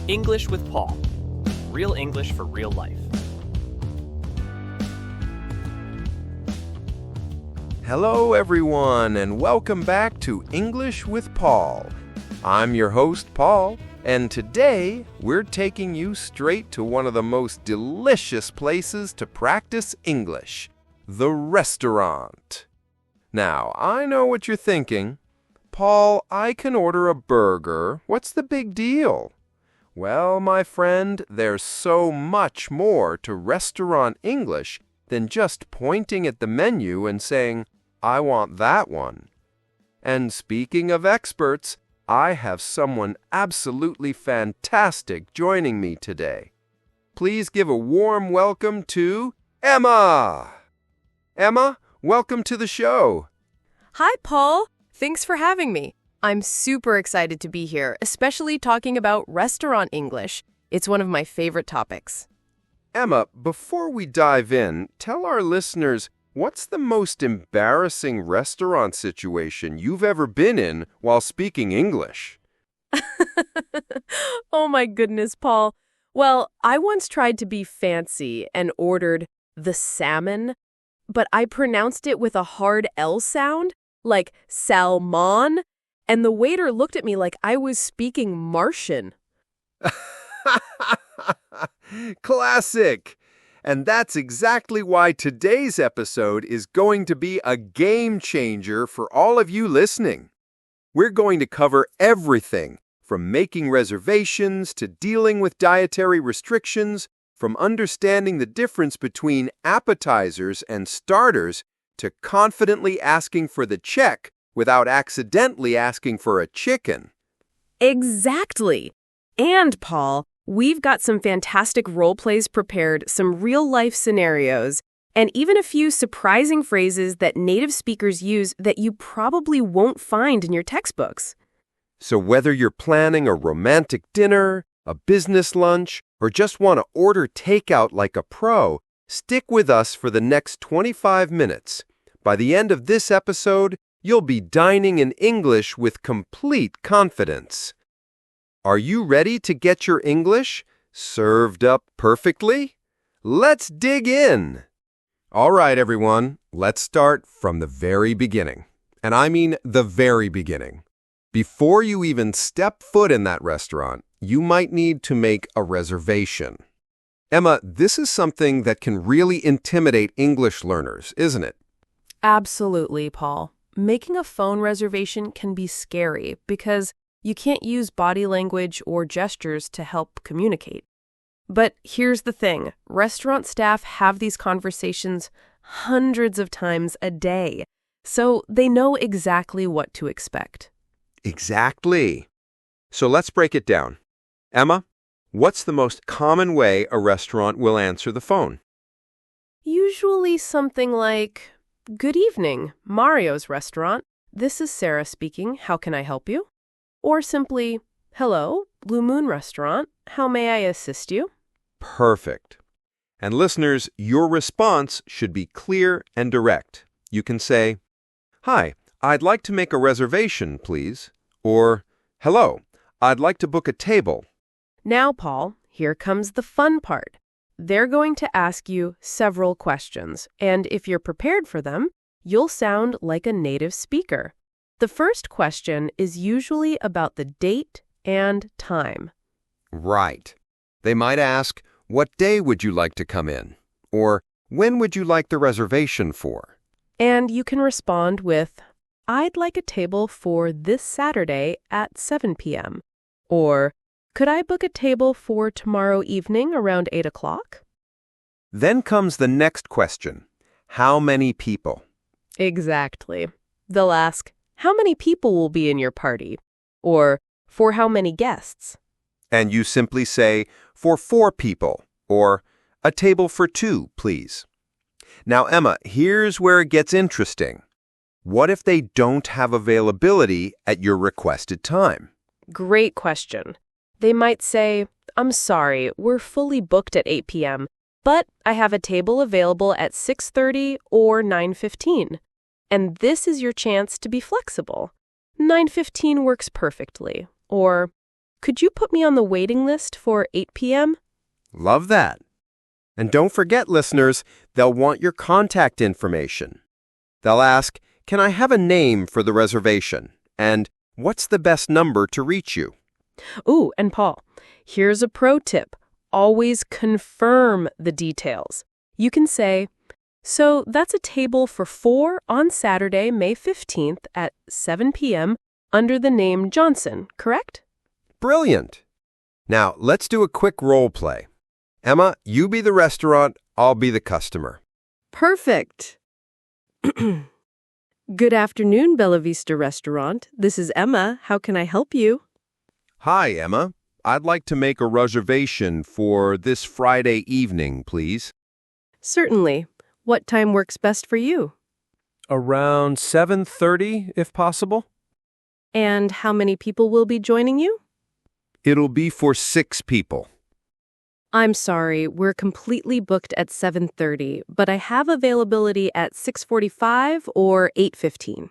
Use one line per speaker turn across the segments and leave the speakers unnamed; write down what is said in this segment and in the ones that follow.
English with Paul. Real English for real life.
Hello, everyone, and welcome back to English with Paul. I'm your host, Paul, and today we're taking you straight to one of the most delicious places to practice English, the restaurant. Now, I know what you're thinking. Paul, I can order a burger. What's the big deal? Well, my friend, there's so much more to restaurant English than just pointing at the menu and saying, I want that one. And speaking of experts, I have someone absolutely fantastic joining me today. Please give a warm welcome to Emma. Emma, welcome to the show.
Hi, Paul. Thanks for having me. I'm super excited to be here, especially talking about restaurant English. It's one of my favorite topics.
Emma, before we dive in, tell our listeners, what's the most embarrassing restaurant situation you've ever been in while speaking English?
Oh my goodness, Paul. Well, I once tried to be fancy and ordered the salmon, but I pronounced it with a hard L sound, like salmon, and the waiter looked at me like I was speaking Martian.
Classic! And that's exactly why today's episode is going to be a game changer for all of you listening. We're going to cover everything from making reservations to dealing with dietary restrictions, from understanding the difference between appetizers and starters to confidently asking for the check without accidentally asking for a chicken.
Exactly. And, Paul, we've got some fantastic role plays prepared, some real-life scenarios, and even a few surprising phrases that native speakers use that you probably won't find in your textbooks.
So whether you're planning a romantic dinner, a business lunch, or just want to order takeout like a pro, stick with us for the next 25 minutes. By the end of this episode, you'll be dining in English with complete confidence. Are you ready to get your English served up perfectly? Let's dig in. All right, everyone, let's start from the very beginning. And I mean the very beginning. Before you even step foot in that restaurant, you might need to make a reservation. Emma, this is something that can really intimidate English learners, isn't it?
Absolutely, Paul. Making a phone reservation can be scary because you can't use body language or gestures to help communicate. But here's the thing. Restaurant staff have these conversations hundreds of times a day, so they know exactly what to expect.
Exactly. So let's break it down. Emma, what's the most common way a restaurant will answer the phone?
Usually something like, "Good evening, Mario's restaurant. This is Sarah speaking. How can I help you?" Or simply, "Hello, Blue Moon Restaurant. How may I assist you?"
Perfect. And listeners, your response should be clear and direct. You can say, "Hi, I'd like to make a reservation, please." Or, "Hello, I'd like to book a table."
Now, Paul, here comes the fun part. They're going to ask you several questions, and if you're prepared for them, you'll sound like a native speaker. The first question is usually about the date and time.
Right. They might ask, "What day would you like to come in?" Or, "When would you like the reservation for?"
And you can respond with, "I'd like a table for this Saturday at 7 p.m. Or, "Could I book a table for tomorrow evening around 8 o'clock?
Then comes the next question. How many people?
Exactly. They'll ask, "How many people will be in your party?" Or, "For how many guests?"
And you simply say, "For 4 people," or "A table for 2, please." Now, Emma, here's where it gets interesting. What if they don't have availability at your requested time?
Great question. They might say, "I'm sorry, we're fully booked at 8 p.m., but I have a table available at 6:30 or 9:15. And this is your chance to be flexible. 9:15 works perfectly. Or could you put me on the waiting list for 8 p.m.?
Love that. And don't forget, listeners, they'll want your contact information. They'll ask, can I have a name for the reservation? And what's the best number to reach you?
Ooh, and Paul, here's a pro tip. Always confirm the details. You can say, so that's a table for 4 on Saturday, May 15th at 7 p.m. under the name Johnson, correct?
Brilliant. Now, let's do a quick role play. Emma, you be the restaurant, I'll be the customer.
Perfect. Good afternoon, Bella Vista Restaurant. This is Emma. How can I help you?
Hi, Emma. I'd like to make a reservation for this Friday evening, please.
Certainly. What time works best for you?
Around 7:30, if possible.
And how many people will be joining you?
It'll be for 6 people.
I'm sorry, we're completely booked at 7:30, but I have availability at 6:45 or 8:15.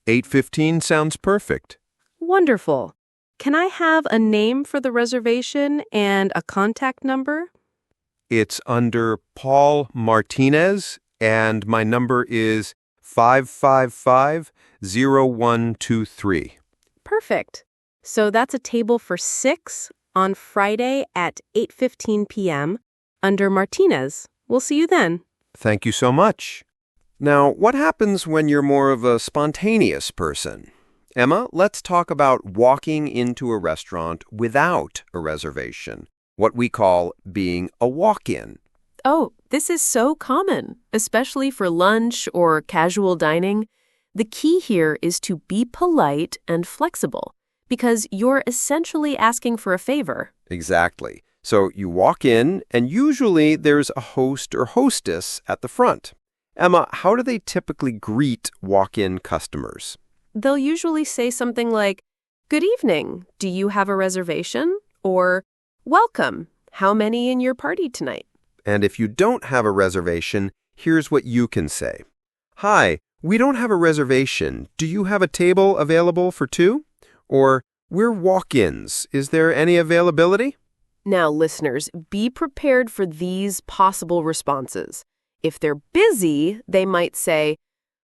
8:15 sounds perfect.
Wonderful. Can I have a name for the reservation and a contact number?
It's under Paul Martinez, and my number is 555-0123.
Perfect. So that's a table for 6 on Friday at 8:15 p.m. under Martinez. We'll see you then.
Thank you so much. Now, what happens when you're more of a spontaneous person? Emma, let's talk about walking into a restaurant without a reservation, what we call being a walk-in.
Oh, this is so common, especially for lunch or casual dining. The key here is to be polite and flexible, because you're essentially asking for a favor.
Exactly. So you walk in, and usually there's a host or hostess at the front. Emma, how do they typically greet walk-in customers?
They'll usually say something like, "Good evening, do you have a reservation?" Or, "Welcome, how many in your party tonight?"
And if you don't have a reservation, here's what you can say. "Hi, we don't have a reservation. Do you have a table available for 2? Or, we're walk-ins. Is there any availability?"
Now, listeners, be prepared for these possible responses. If they're busy, they might say,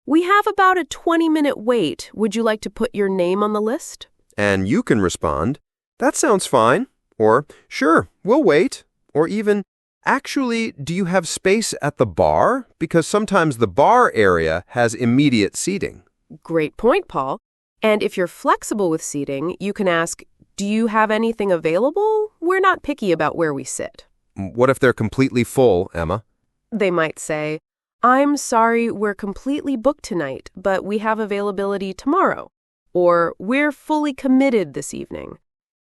"We have about a 20-minute wait. Would you like to put your name on the list?"
And you can respond, "That sounds fine." Or, "Sure, we'll wait." Or even, "Actually, do you have space at the bar? Because sometimes the bar area has immediate seating."
Great point, Paul. And if you're flexible with seating, you can ask, "Do you have anything available? We're not picky about where we sit."
What if they're completely full, Emma?
They might say, "I'm sorry, we're completely booked tonight, but we have availability tomorrow." Or, "We're fully committed this evening."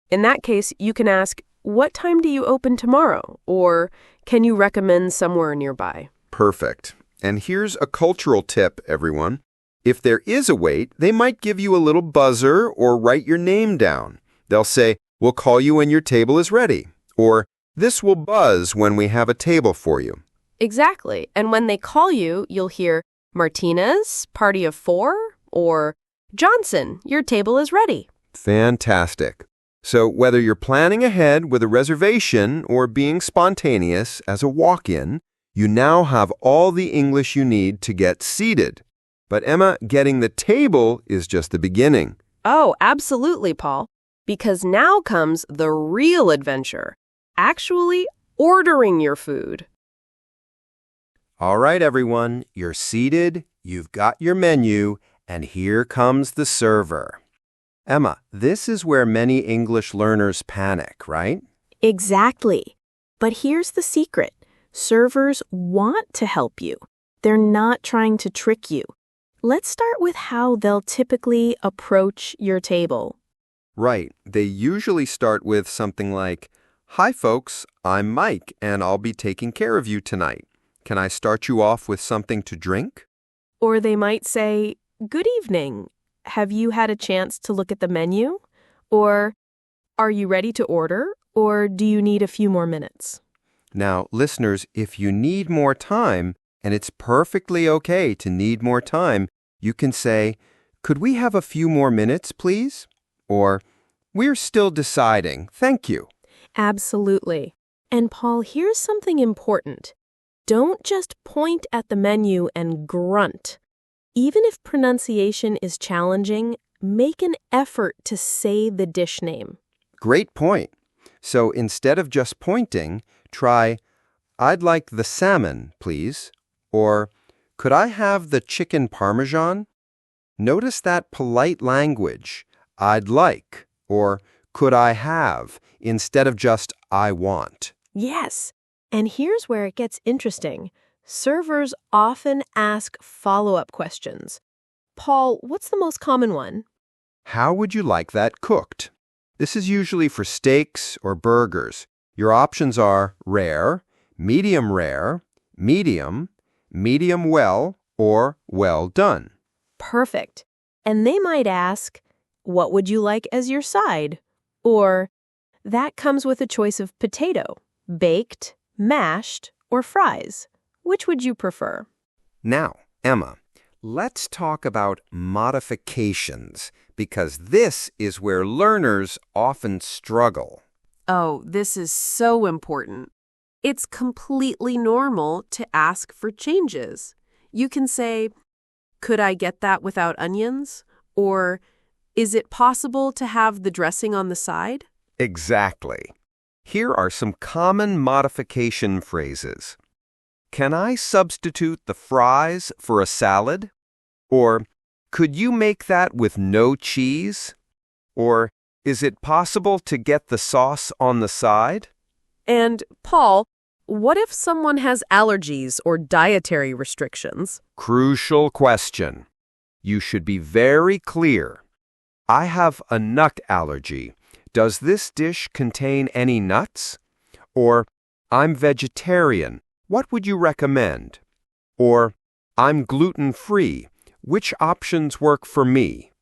In that case, you can ask, "What time do you open tomorrow?" Or, "Can you recommend somewhere nearby?"
Perfect. And here's a cultural tip, everyone. If there is a wait, they might give you a little buzzer or write your name down. They'll say, "We'll call you when your table is ready." Or, "This will buzz when we have a table for you."
Exactly. And when they call you, you'll hear, "Martinez, party of 4?" Or, "Johnson, your table is ready."
Fantastic. So whether you're planning ahead with a reservation or being spontaneous as a walk-in, you now have all the English you need to get seated. But Emma, getting the table is just the beginning.
Oh, absolutely, Paul. Because now comes the real adventure, actually ordering your food.
All right, everyone, you're seated, you've got your menu, and here comes the server. Emma, this is where many English learners panic, right?
Exactly. But here's the secret. Servers want to help you. They're not trying to trick you. Let's start with how they'll typically approach your table.
Right. They usually start with something like, "Hi, folks, I'm Mike, and I'll be taking care of you tonight. Can I start you off with something to drink?"
Or they might say, "Good evening. Have you had a chance to look at the menu?" Or, "Are you ready to order? Or do you need a few more minutes?"
Now, listeners, if you need more time, and it's perfectly okay to need more time, you can say, "Could we have a few more minutes, please?" Or, We're still deciding, thank you.
Absolutely. And Paul, here's something important. Don't just point at the menu and grunt. Even if pronunciation is challenging, make an effort to say the dish name.
Great point. So instead of just pointing, try, I'd like the salmon, please. Or, could I have the chicken parmesan? Notice that polite language, I'd like, or could I have, instead of just I want.
Yes. And here's where it gets interesting. Servers often ask follow-up questions. Paul, what's the most common one?
How would you like that cooked? This is usually for steaks or burgers. Your options are rare, medium, medium well, or well done.
Perfect. And they might ask, what would you like as your side? Or, that comes with a choice of potato, baked, mashed, or fries. Which would you prefer?
Now, Emma, let's talk about modifications, because this is where learners often struggle.
Oh, this is so important. It's completely normal to ask for changes. You can say, could I get that without onions? Or, is it possible to have the dressing on the side?
Exactly. Here are some common modification phrases. Can I substitute the fries for a salad? Or, could you make that with no cheese? Or, is it possible to get the sauce on the side?
And, Paul, what if someone has allergies or dietary restrictions?
Crucial question. You should be very clear. I have a nut allergy. Does this dish contain any nuts? Or, I'm vegetarian. What would you recommend? Or, I'm gluten-free. Which options work for me?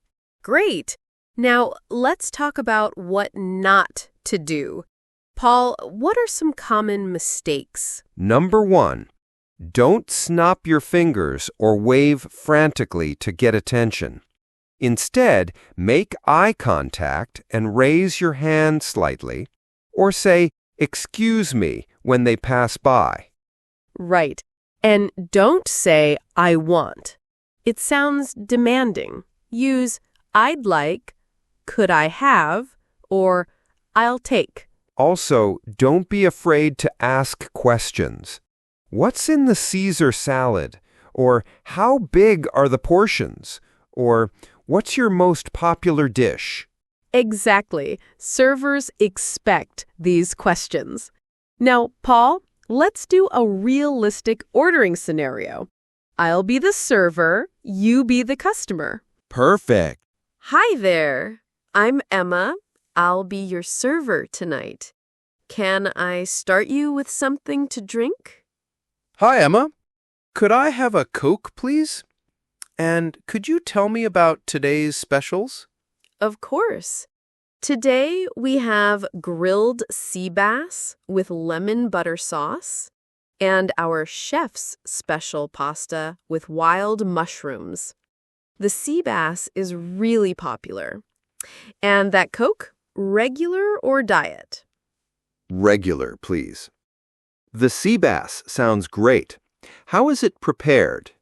Great. Now, let's talk about what not to do. Paul, what are some common mistakes?
Number 1, don't snap your fingers or wave frantically to get attention. Instead, make eye contact and raise your hand slightly, or say, excuse me, when they pass by.
Right. And don't say, I want. It sounds demanding. Use, I'd like, could I have, or I'll take.
Also, don't be afraid to ask questions. What's in the Caesar salad? Or how big are the portions? Or what's your most popular dish?
Exactly. Servers expect these questions. Now, Paul, let's do a realistic ordering scenario. I'll be the server, you be the customer.
Perfect.
Hi there. I'm Emma. I'll be your server tonight. Can I start you with something to drink?
Hi, Emma. Could I have a Coke, please? And could you tell me about today's specials?
Of course. Today we have grilled sea bass with lemon butter sauce and our chef's special pasta with wild mushrooms. The sea bass is really popular. And that Coke, regular or diet?
Regular, please. The sea bass sounds great. How is it prepared?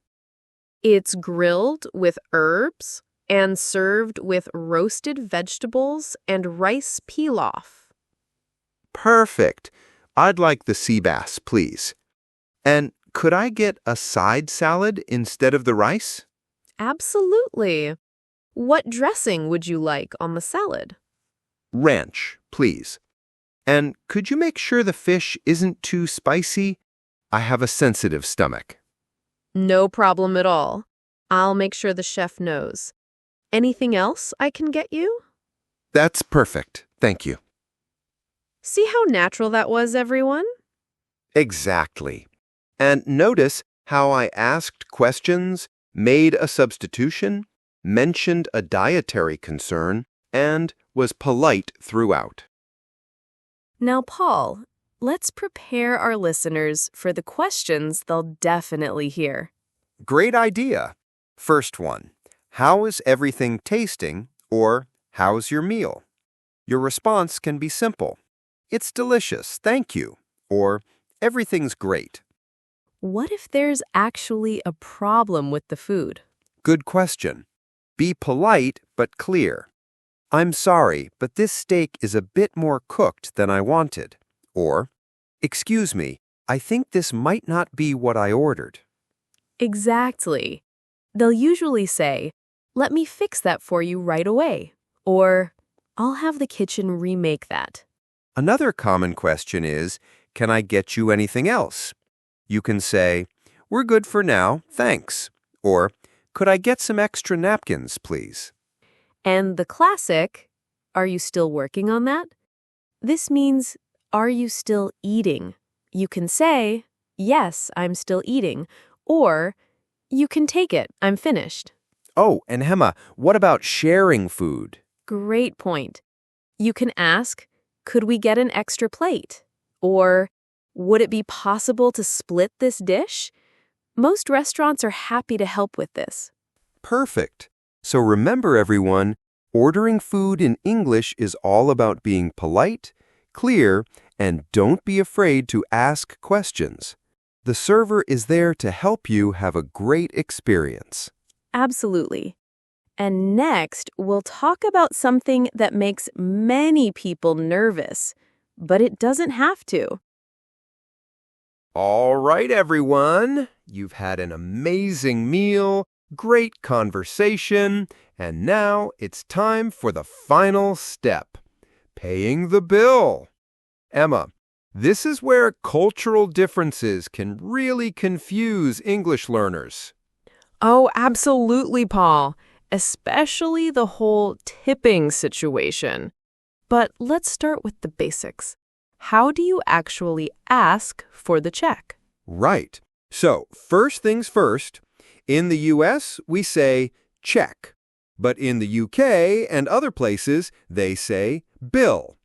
It's grilled with herbs and served with roasted vegetables and rice pilaf.
Perfect. I'd like the sea bass, please. And could I get a side salad instead of the rice?
Absolutely. What dressing would you like on the salad?
Ranch, please. And could you make sure the fish isn't too spicy? I have a sensitive stomach.
No problem at all. I'll make sure the chef knows. Anything else I can get you?
That's perfect. Thank you.
See how natural that was, everyone?
Exactly. And notice how I asked questions, made a substitution, mentioned a dietary concern, and was polite throughout.
Now, Paul, let's prepare our listeners for the questions they'll definitely hear.
Great idea. First one, how is everything tasting? Or how's your meal? Your response can be simple. It's delicious, thank you. Or, everything's great.
What if there's actually a problem with the food?
Good question. Be polite but clear. I'm sorry, but this steak is a bit more cooked than I wanted. Or, excuse me, I think this might not be what I ordered.
Exactly. They'll usually say, "Let me fix that for you right away." Or, "I'll have the kitchen remake that."
Another common question is, can I get you anything else? You can say, we're good for now, thanks. Or, could I get some extra napkins, please?
And the classic, "Are you still working on that?" This means, are you still eating? You can say, "Yes, I'm still eating." Or, "You can take it, I'm finished."
Oh, and Hema, what about sharing food?
Great point. You can ask, "Could we get an extra plate?" Or, "Would it be possible to split this dish?" Most restaurants are happy to help with this.
Perfect. So remember, everyone, ordering food in English is all about being polite, clear, and don't be afraid to ask questions. The server is there to help you have a great experience.
Absolutely. And next, we'll talk about something that makes many people nervous, but it doesn't have to.
All right, everyone. You've had an amazing meal, great conversation, and now it's time for the final step, paying the bill. Emma, this is where cultural differences can really confuse English learners.
Oh, absolutely, Paul. Especially the whole tipping situation. But let's start with the basics. How do you actually ask for the check?
Right. So, first things first, in the US, we say check. But in the UK and other places, they say bill.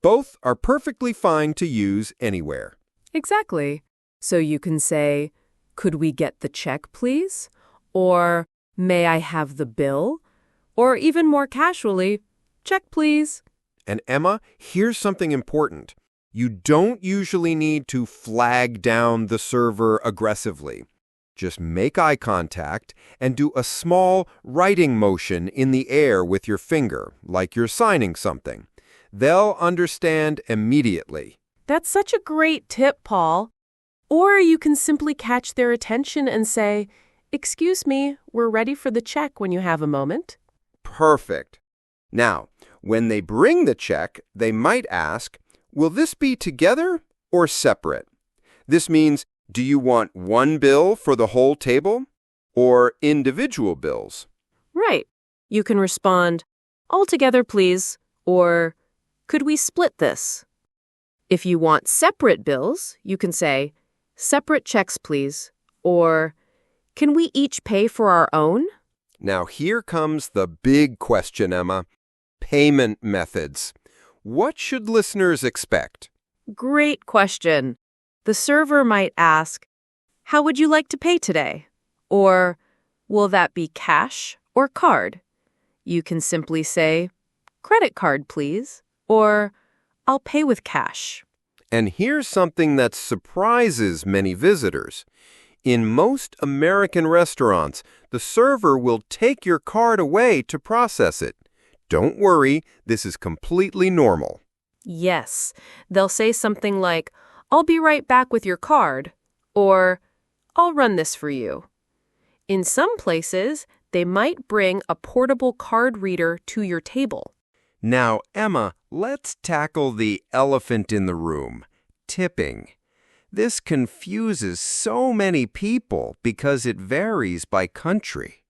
Both are perfectly fine to use anywhere.
Exactly. So you can say, "Could we get the check, please?" Or, "May I have the bill?" Or even more casually, "Check, please."
And Emma, here's something important. You don't usually need to flag down the server aggressively. Just make eye contact and do a small writing motion in the air with your finger, like you're signing something. They'll understand immediately.
That's such a great tip, Paul. Or you can simply catch their attention and say, "Excuse me, we're ready for the check when you have a moment."
Perfect. Now, when they bring the check, they might ask, will this be together or separate? This means, do you want one bill for the whole table or individual bills?
Right. You can respond, "All together, please," or "Could we split this?" If you want separate bills, you can say, "Separate checks, please," or "Can we each pay for our own?"
Now here comes the big question, Emma. Payment methods. What should listeners expect?
Great question. The server might ask, "How would you like to pay today?" Or, "Will that be cash or card?" You can simply say, "Credit card, please," or "I'll pay with cash."
And here's something that surprises many visitors. In most American restaurants, the server will take your card away to process it. Don't worry, this is completely normal.
Yes, they'll say something like, "I'll be right back with your card," or "I'll run this for you." In some places, they might bring a portable card reader to your table.
Now, Emma, let's tackle the elephant in the room, tipping. This confuses so many people because it varies by country.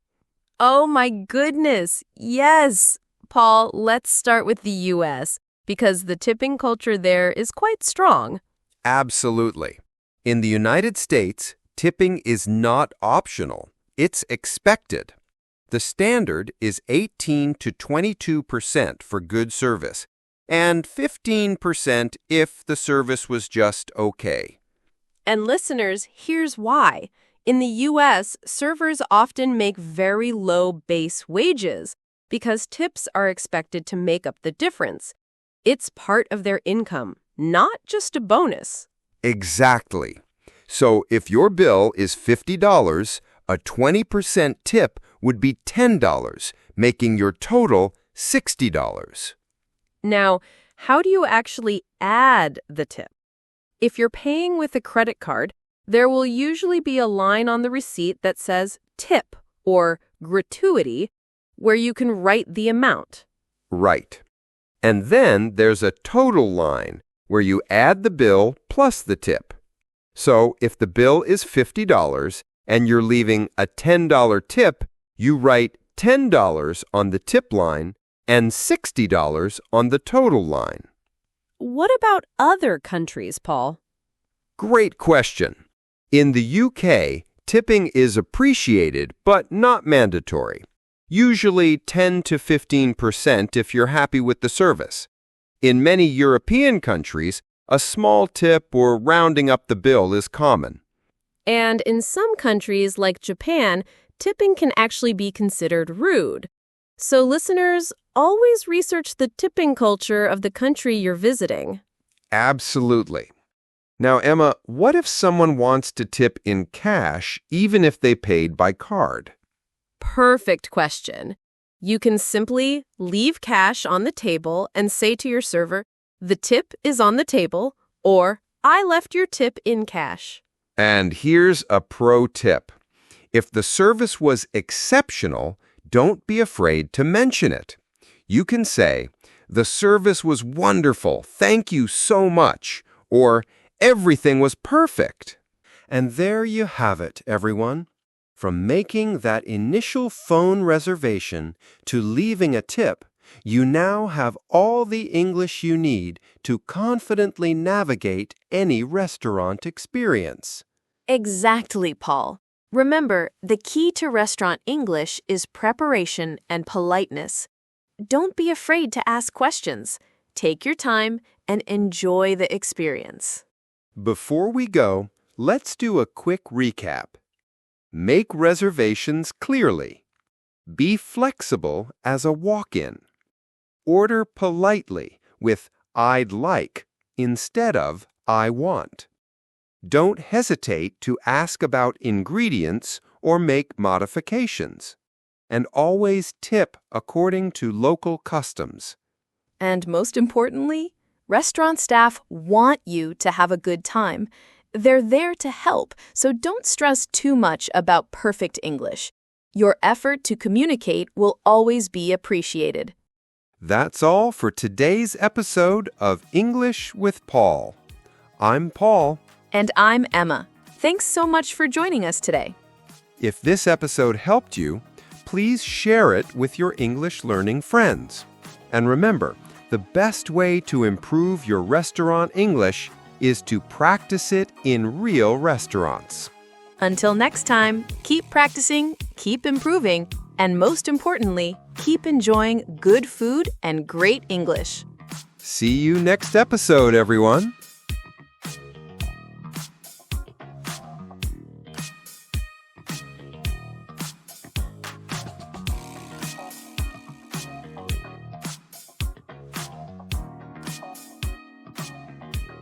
Oh my goodness, yes! Paul, let's start with the U.S., because the tipping culture there is quite strong.
Absolutely. In the United States, tipping is not optional. It's expected. The standard is 18 to 22% for good service, and 15% if the service was just okay.
And listeners, here's why. In the U.S., servers often make very low base wages because tips are expected to make up the difference. It's part of their income, not just a bonus.
Exactly. So if your bill is $50, a 20% tip would be $10, making your total $60.
Now, how do you actually add the tip? If you're paying with a credit card, there will usually be a line on the receipt that says tip or gratuity, where you can write the amount.
Right. And then there's a total line where you add the bill plus the tip. So if the bill is $50 and you're leaving a $10 tip, you write $10 on the tip line and $60 on the total line.
What about other countries, Paul?
Great question. In the UK, tipping is appreciated but not mandatory. Usually 10 to 15% if you're happy with the service. In many European countries, a small tip or rounding up the bill is common.
And in some countries, like Japan, tipping can actually be considered rude. So listeners, always research the tipping culture of the country you're visiting.
Absolutely. Now, Emma, what if someone wants to tip in cash even if they paid by card?
Perfect question. You can simply leave cash on the table and say to your server, "The tip is on the table," or "I left your tip in cash."
And here's a pro tip. If the service was exceptional, don't be afraid to mention it. You can say, "The service was wonderful, thank you so much," or "Everything was perfect." And there you have it, everyone. From making that initial phone reservation to leaving a tip, you now have all the English you need to confidently navigate any restaurant experience.
Exactly, Paul. Remember, the key to restaurant English is preparation and politeness. Don't be afraid to ask questions. Take your time and enjoy the experience.
Before we go, let's do a quick recap. Make reservations clearly. Be flexible as a walk-in. Order politely with "I'd like" instead of "I want." Don't hesitate to ask about ingredients or make modifications. And always tip according to local customs.
And most importantly, restaurant staff want you to have a good time. They're there to help, so don't stress too much about perfect English. Your effort to communicate will always be appreciated.
That's all for today's episode of English with Paul. I'm Paul.
And I'm Emma. Thanks so much for joining us today.
If this episode helped you, please share it with your English learning friends. And remember, the best way to improve your restaurant English is to practice it in real restaurants.
Until next time, keep practicing, keep improving, and most importantly, keep enjoying good food and great English.
See you next episode, everyone.